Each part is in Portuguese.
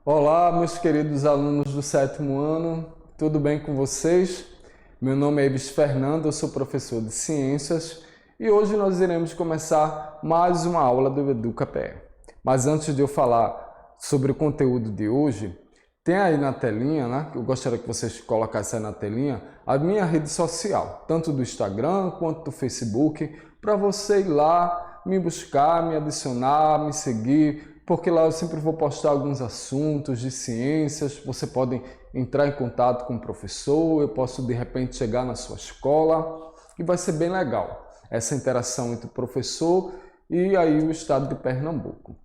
Olá, meus queridos alunos do sétimo ano, tudo bem com vocês? Meu nome é Ives Fernando, eu sou professor de Ciências e hoje nós iremos começar mais uma aula do EducaPE. Mas antes de eu falar sobre o conteúdo de hoje, tem aí na telinha, né? Eu gostaria que vocês colocassem aí na telinha a minha rede social, tanto do Instagram quanto do Facebook, para você ir lá, me buscar, me adicionar, me seguir, porque lá eu sempre vou postar alguns assuntos de ciências, você pode entrar em contato com o professor, eu posso de repente chegar na sua escola e vai ser bem legal essa interação entre o professor e aí o estado de Pernambuco.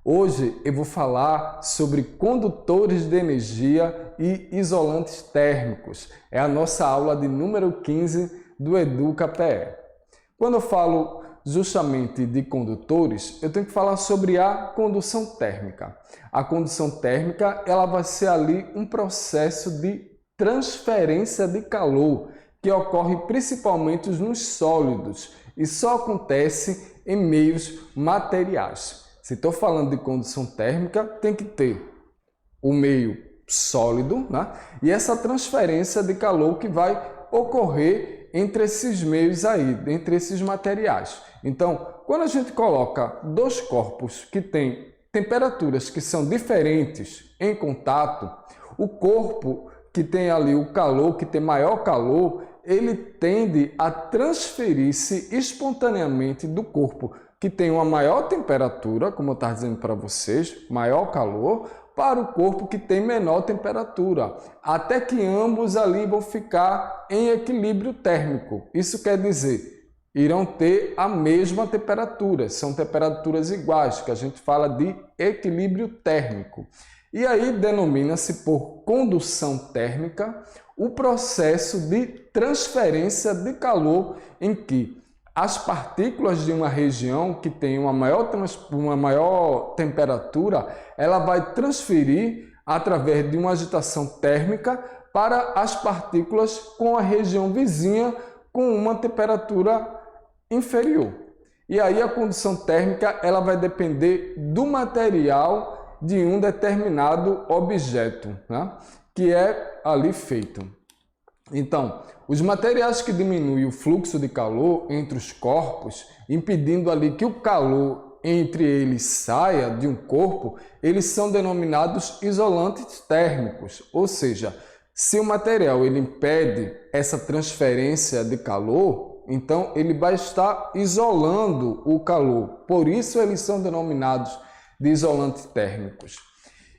Hoje eu vou falar sobre condutores de energia e isolantes térmicos. É a nossa aula de número 15 do EducaPE. Quando eu falo justamente de condutores, eu tenho que falar sobre a condução térmica. A condução térmica, ela vai ser ali um processo de transferência de calor que ocorre principalmente nos sólidos e só acontece em meios materiais. Se estou falando de condução térmica, tem que ter o meio sólido, né? E essa transferência de calor que vai ocorrer entre esses meios aí, entre esses materiais. Então, quando a gente coloca dois corpos que têm temperaturas que são diferentes em contato, o corpo que tem ali o calor, que tem maior calor, ele tende a transferir-se espontaneamente do corpo que tem uma maior temperatura, como eu estava dizendo para vocês, maior calor, para o corpo que tem menor temperatura, até que ambos ali vão ficar em equilíbrio térmico. Isso quer dizer, irão ter a mesma temperatura, são temperaturas iguais, que a gente fala de equilíbrio térmico. E aí denomina-se por condução térmica o processo de transferência de calor em que as partículas de uma região que tem uma maior temperatura, ela vai transferir através de uma agitação térmica para as partículas com a região vizinha com uma temperatura inferior. E aí a condução térmica ela vai depender do material de um determinado objeto, né, que é ali feito. Então, os materiais que diminuem o fluxo de calor entre os corpos, impedindo ali que o calor entre eles saia de um corpo, eles são denominados isolantes térmicos. Ou seja, se o material ele impede essa transferência de calor, então ele vai estar isolando o calor. Por isso eles são denominados de isolantes térmicos.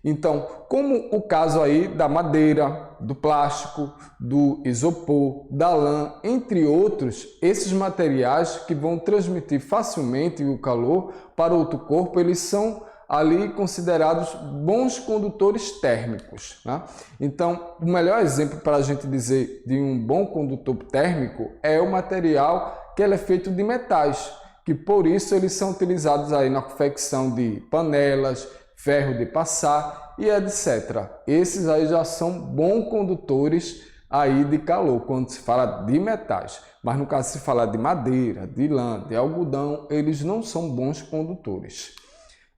Então, como o caso aí da madeira, do plástico, do isopor, da lã, entre outros, esses materiais que vão transmitir facilmente o calor para outro corpo, eles são ali considerados bons condutores térmicos, né? Então, o melhor exemplo para a gente dizer de um bom condutor térmico é o material que ele é feito de metais, que por isso eles são utilizados aí na confecção de panelas, ferro de passar e etc. Esses aí já são bons condutores aí de calor, quando se fala de metais. Mas no caso se falar de madeira, de lã, de algodão, eles não são bons condutores.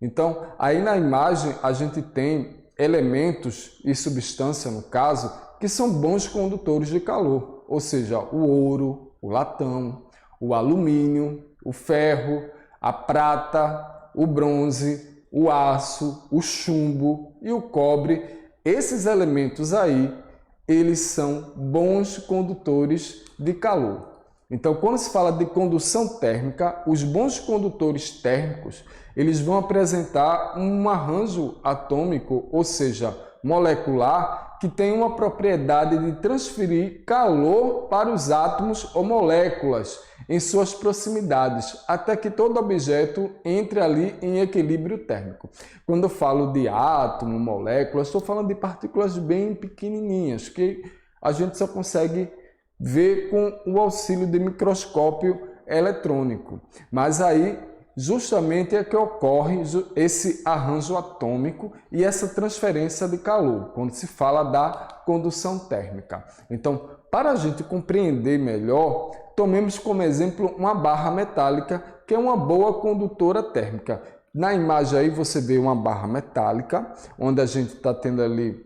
Então, aí na imagem a gente tem elementos e substância, no caso, que são bons condutores de calor. Ou seja, o ouro, o latão, o alumínio, o ferro, a prata, o bronze, o aço, o chumbo e o cobre, esses elementos aí, eles são bons condutores de calor. Então, quando se fala de condução térmica, os bons condutores térmicos, eles vão apresentar um arranjo atômico, ou seja, molecular, que tem uma propriedade de transferir calor para os átomos ou moléculas em suas proximidades, até que todo objeto entre ali em equilíbrio térmico. Quando eu falo de átomo, molécula, estou falando de partículas bem pequenininhas, que a gente só consegue ver com o auxílio de microscópio eletrônico. Mas aí, justamente é que ocorre esse arranjo atômico e essa transferência de calor, quando se fala da condução térmica. Então, para a gente compreender melhor, tomemos como exemplo uma barra metálica, que é uma boa condutora térmica, Na imagem aí você vê uma barra metálica, onde a gente está tendo ali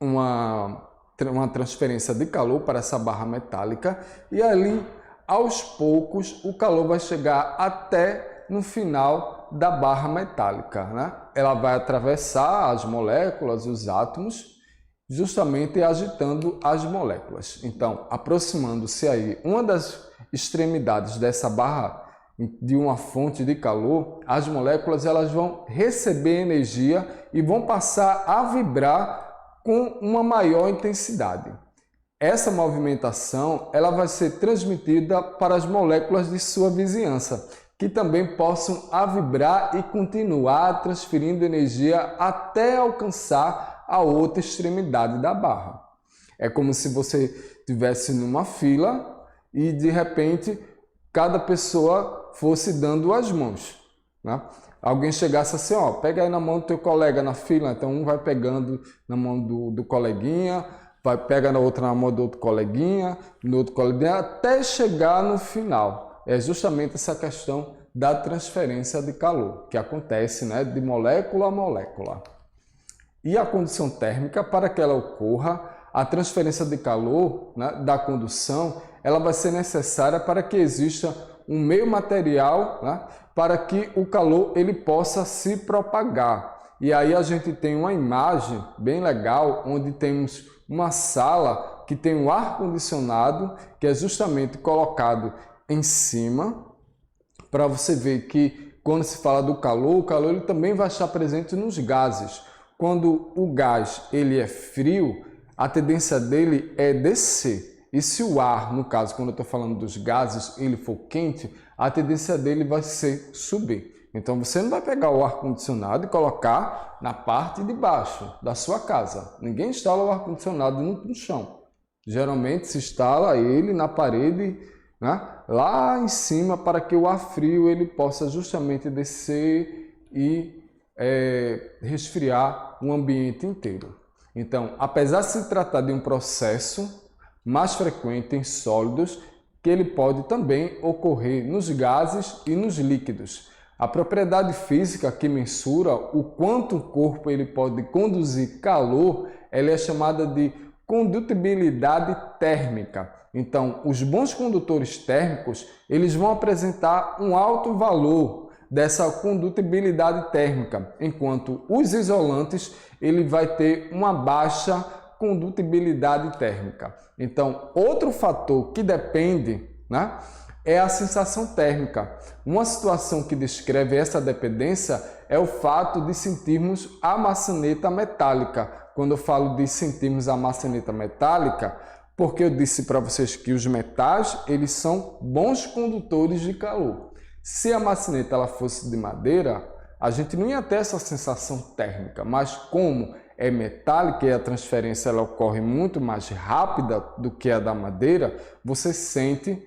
uma transferência de calor para essa barra metálica, e ali, aos poucos, o calor vai chegar até no final da barra metálica, né? Ela vai atravessar as moléculas, os átomos, justamente agitando as moléculas. Então, aproximando-se aí uma das extremidades dessa barra de uma fonte de calor, as moléculas elas vão receber energia e vão passar a vibrar com uma maior intensidade. Essa movimentação ela vai ser transmitida para as moléculas de sua vizinhança, que também possam vibrar e continuar transferindo energia até alcançar a outra extremidade da barra. É como se você estivesse numa fila e de repente cada pessoa fosse dando as mãos, né? Alguém chegasse assim, ó, pega aí na mão do teu colega na fila, então um vai pegando na mão do coleguinha, pega na outra na mão do outro coleguinha, até chegar no final. É justamente essa questão da transferência de calor, que acontece, né, de molécula a molécula. E a condução térmica, para que ela ocorra, a transferência de calor, né, da condução, ela vai ser necessária para que exista um meio material, né, para que o calor ele possa se propagar. E aí a gente tem uma imagem bem legal, onde temos uma sala que tem um ar-condicionado, que é justamente colocado em cima, para você ver que quando se fala do calor, o calor ele também vai estar presente nos gases. Quando o gás ele é frio, a tendência dele é descer. E se o ar, no caso, quando eu estou falando dos gases, ele for quente, a tendência dele vai ser subir. Então você não vai pegar o ar-condicionado e colocar na parte de baixo da sua casa. Ninguém instala o ar-condicionado no chão. Geralmente se instala ele na parede, né, lá em cima, para que o ar frio ele possa justamente descer e resfriar o ambiente inteiro. Então, apesar de se tratar de um processo mais frequente em sólidos, que ele pode também ocorrer nos gases e nos líquidos. A propriedade física que mensura o quanto o corpo ele pode conduzir calor, ela é chamada de condutibilidade térmica. Então, os bons condutores térmicos, eles vão apresentar um alto valor dessa condutibilidade térmica, enquanto os isolantes, ele vai ter uma baixa condutibilidade térmica. Então, outro fator que depende, né, é a sensação térmica. Uma situação que descreve essa dependência é o fato de sentirmos a maçaneta metálica. Quando eu falo de sentirmos a maçaneta metálica, porque eu disse para vocês que os metais, eles são bons condutores de calor. Se a maçaneta ela fosse de madeira, a gente não ia ter essa sensação térmica, mas como é metálica e a transferência ela ocorre muito mais rápida do que a da madeira, você sente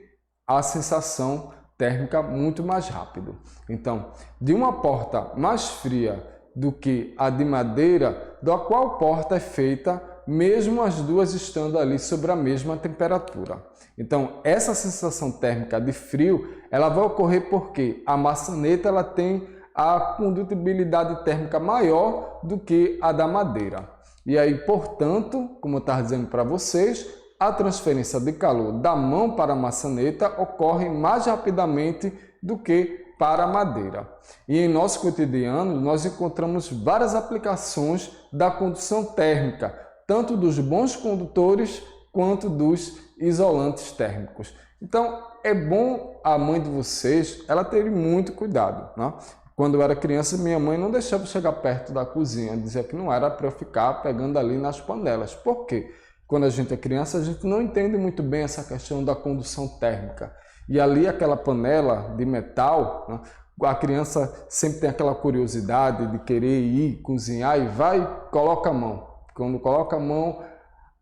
a sensação térmica muito mais rápido. Então, de uma porta mais fria do que a de madeira, da qual porta é feita, mesmo as duas estando ali sobre a mesma temperatura. Então, essa sensação térmica de frio, ela vai ocorrer porque a maçaneta ela tem a condutibilidade térmica maior do que a da madeira. E aí, portanto, como eu estava dizendo para vocês, a transferência de calor da mão para a maçaneta ocorre mais rapidamente do que para a madeira. E em nosso cotidiano, nós encontramos várias aplicações da condução térmica, tanto dos bons condutores quanto dos isolantes térmicos. Então, é bom a mãe de vocês, ela ter muito cuidado, né? Quando eu era criança, minha mãe não deixava eu chegar perto da cozinha, dizia que não era para eu ficar pegando ali nas panelas. Por quê? Quando a gente é criança, a gente não entende muito bem essa questão da condução térmica. E ali aquela panela de metal, né, a criança sempre tem aquela curiosidade de querer ir cozinhar e vai, coloca a mão. Quando coloca a mão,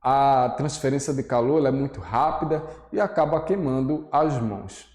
a transferência de calor ela é muito rápida e acaba queimando as mãos.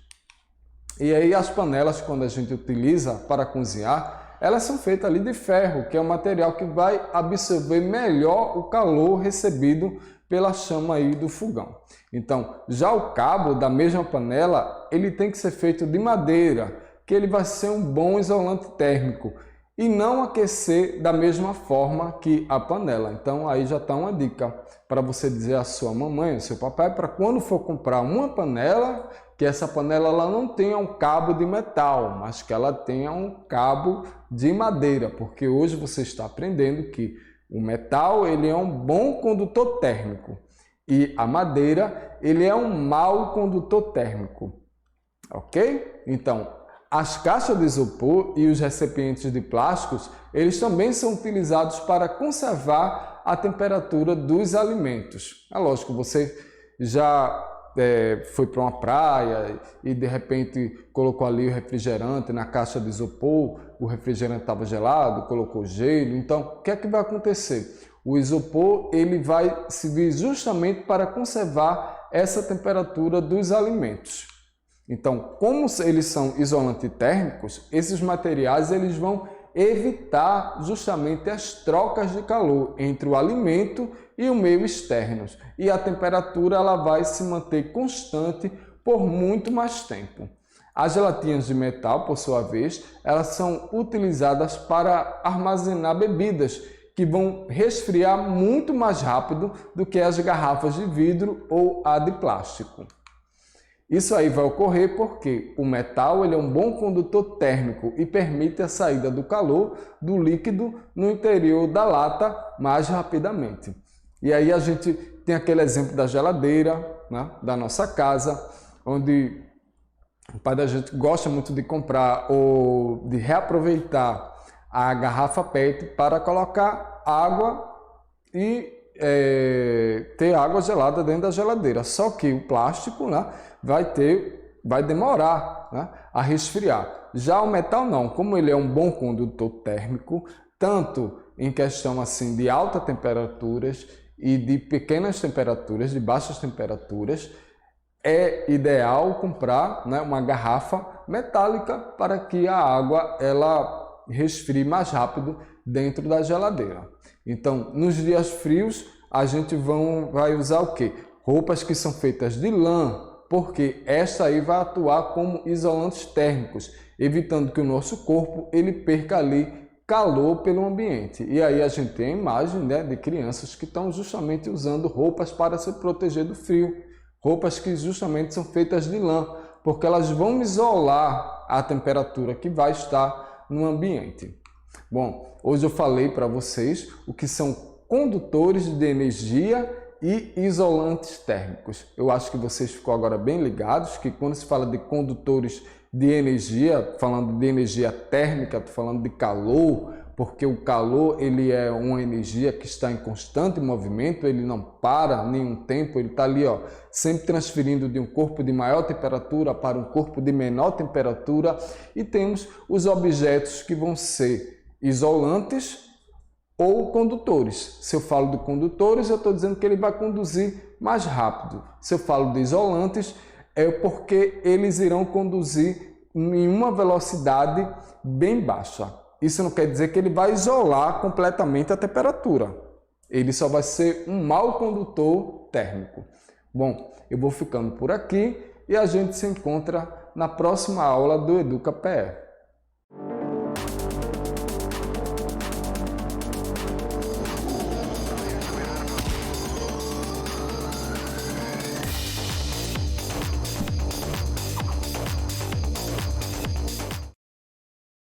E aí as panelas, quando a gente utiliza para cozinhar, elas são feitas ali de ferro, que é um material que vai absorver melhor o calor recebido pela chama aí do fogão. Então, já o cabo da mesma panela, ele tem que ser feito de madeira, que ele vai ser um bom isolante térmico e não aquecer da mesma forma que a panela. Então aí já está uma dica para você dizer à sua mamãe, ao seu papai, para quando for comprar uma panela, que essa panela ela não tenha um cabo de metal, mas que ela tenha um cabo de madeira, porque hoje você está aprendendo que o metal ele é um bom condutor térmico e a madeira ele é um mau condutor térmico, ok? Então, as caixas de isopor e os recipientes de plásticos, eles também são utilizados para conservar a temperatura dos alimentos. É lógico, você já foi para uma praia e de repente colocou ali o refrigerante na caixa de isopor, o refrigerante estava gelado, colocou gelo, então o que é que vai acontecer? O isopor ele vai servir justamente para conservar essa temperatura dos alimentos. Então, como eles são isolantes térmicos, esses materiais eles vão evitar justamente as trocas de calor entre o alimento e o meio externo. E a temperatura ela vai se manter constante por muito mais tempo. As gelatinhas de metal, por sua vez, elas são utilizadas para armazenar bebidas que vão resfriar muito mais rápido do que as garrafas de vidro ou a de plástico. Isso aí vai ocorrer porque o metal ele é um bom condutor térmico e permite a saída do calor do líquido no interior da lata mais rapidamente. E aí a gente tem aquele exemplo da geladeira, né, da nossa casa, onde o pai da gente gosta muito de comprar ou de reaproveitar a garrafa PET para colocar água e ter água gelada dentro da geladeira. Só que o plástico, né, vai demorar, né, a resfriar. Já o metal não, como ele é um bom condutor térmico, tanto em questão assim de altas temperaturas e de pequenas temperaturas, de baixas temperaturas, é ideal comprar, né, uma garrafa metálica para que a água ela resfrie mais rápido dentro da geladeira. Então, nos dias frios, a gente vai usar o quê? Roupas que são feitas de lã, porque esta aí vai atuar como isolantes térmicos, evitando que o nosso corpo ele perca ali calor pelo ambiente. E aí a gente tem a imagem, né, de crianças que estão justamente usando roupas para se proteger do frio, roupas que justamente são feitas de lã, porque elas vão isolar a temperatura que vai estar no ambiente. Bom, hoje eu falei para vocês o que são condutores de energia e isolantes térmicos. Eu acho que vocês ficou agora bem ligados que quando se fala de condutores de energia, falando de energia térmica, estou falando de calor, porque o calor ele é uma energia que está em constante movimento, ele não para nenhum tempo, ele está ali, ó, sempre transferindo de um corpo de maior temperatura para um corpo de menor temperatura. E temos os objetos que vão ser isolantes ou condutores. Se eu falo de condutores, eu estou dizendo que ele vai conduzir mais rápido. Se eu falo de isolantes, é porque eles irão conduzir em uma velocidade bem baixa. Isso não quer dizer que ele vai isolar completamente a temperatura. Ele só vai ser um mau condutor térmico. Bom, eu vou ficando por aqui e a gente se encontra na próxima aula do EducaPE.